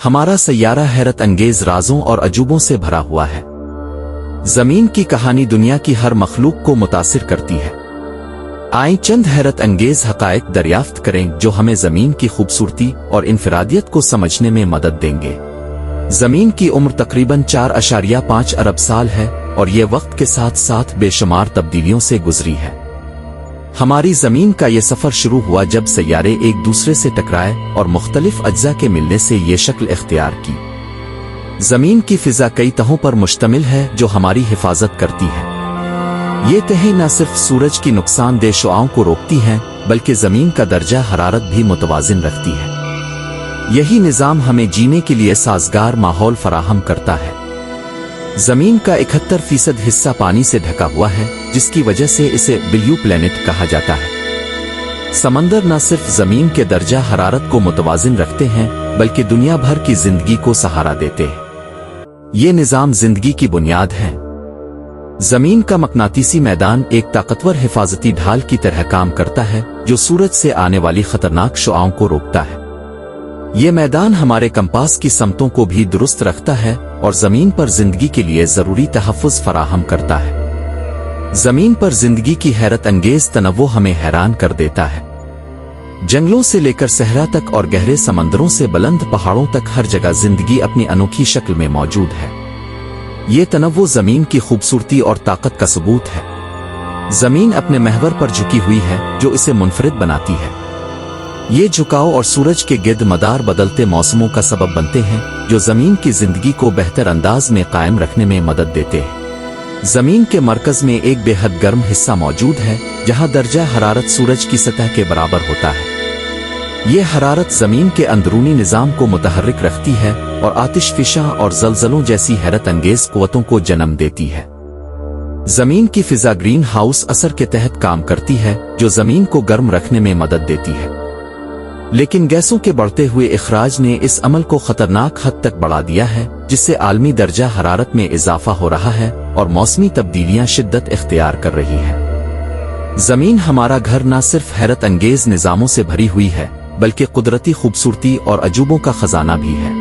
ہمارا سیارہ حیرت انگیز رازوں اور عجوبوں سے بھرا ہوا ہے۔ زمین کی کہانی دنیا کی ہر مخلوق کو متاثر کرتی ہے۔ آئیں چند حیرت انگیز حقائق دریافت کریں جو ہمیں زمین کی خوبصورتی اور انفرادیت کو سمجھنے میں مدد دیں گے۔ زمین کی عمر تقریباً 4.5 ارب سال ہے اور یہ وقت کے ساتھ ساتھ بے شمار تبدیلیوں سے گزری ہے۔ ہماری زمین کا یہ سفر شروع ہوا جب سیارے ایک دوسرے سے ٹکرائے اور مختلف اجزاء کے ملنے سے یہ شکل اختیار کی۔ زمین کی فضا کئی تہوں پر مشتمل ہے جو ہماری حفاظت کرتی ہے۔ یہ تہیں نہ صرف سورج کی نقصان دہ شعاؤں کو روکتی ہیں بلکہ زمین کا درجہ حرارت بھی متوازن رکھتی ہے۔ یہی نظام ہمیں جینے کے لیے سازگار ماحول فراہم کرتا ہے۔ زمین کا 71% حصہ پانی سے ڈھکا ہوا ہے جس کی وجہ سے اسے بلیو پلینٹ کہا جاتا ہے۔ سمندر نہ صرف زمین کے درجہ حرارت کو متوازن رکھتے ہیں بلکہ دنیا بھر کی زندگی کو سہارا دیتے ہیں۔ یہ نظام زندگی کی بنیاد ہے۔ زمین کا مقناطیسی میدان ایک طاقتور حفاظتی ڈھال کی طرح کام کرتا ہے جو سورج سے آنے والی خطرناک شعاؤں کو روکتا ہے۔ یہ میدان ہمارے کمپاس کی سمتوں کو بھی درست رکھتا ہے اور زمین پر زندگی کے لیے ضروری تحفظ فراہم کرتا ہے۔ زمین پر زندگی کی حیرت انگیز تنوع ہمیں حیران کر دیتا ہے۔ جنگلوں سے لے کر صحرا تک اور گہرے سمندروں سے بلند پہاڑوں تک ہر جگہ زندگی اپنی انوکھی شکل میں موجود ہے۔ یہ تنوع زمین کی خوبصورتی اور طاقت کا ثبوت ہے۔ زمین اپنے محور پر جھکی ہوئی ہے جو اسے منفرد بناتی ہے۔ یہ جھکاؤ اور سورج کے گرد مدار بدلتے موسموں کا سبب بنتے ہیں جو زمین کی زندگی کو بہتر انداز میں قائم رکھنے میں مدد دیتے ہیں۔ زمین کے مرکز میں ایک بے حد گرم حصہ موجود ہے جہاں درجہ حرارت سورج کی سطح کے برابر ہوتا ہے۔ یہ حرارت زمین کے اندرونی نظام کو متحرک رکھتی ہے اور آتش فشاں اور زلزلوں جیسی حیرت انگیز قوتوں کو جنم دیتی ہے۔ زمین کی فضا گرین ہاؤس اثر کے تحت کام کرتی ہے جو زمین کو گرم رکھنے میں مدد دیتی ہے، لیکن گیسوں کے بڑھتے ہوئے اخراج نے اس عمل کو خطرناک حد تک بڑھا دیا ہے جس سے عالمی درجہ حرارت میں اضافہ ہو رہا ہے اور موسمی تبدیلیاں شدت اختیار کر رہی ہیں۔ زمین ہمارا گھر نہ صرف حیرت انگیز نظاموں سے بھری ہوئی ہے بلکہ قدرتی خوبصورتی اور عجوبوں کا خزانہ بھی ہے۔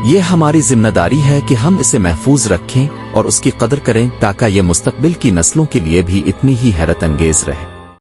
یہ ہماری ذمہ داری ہے کہ ہم اسے محفوظ رکھیں اور اس کی قدر کریں تاکہ یہ مستقبل کی نسلوں کے لیے بھی اتنی ہی حیرت انگیز رہے۔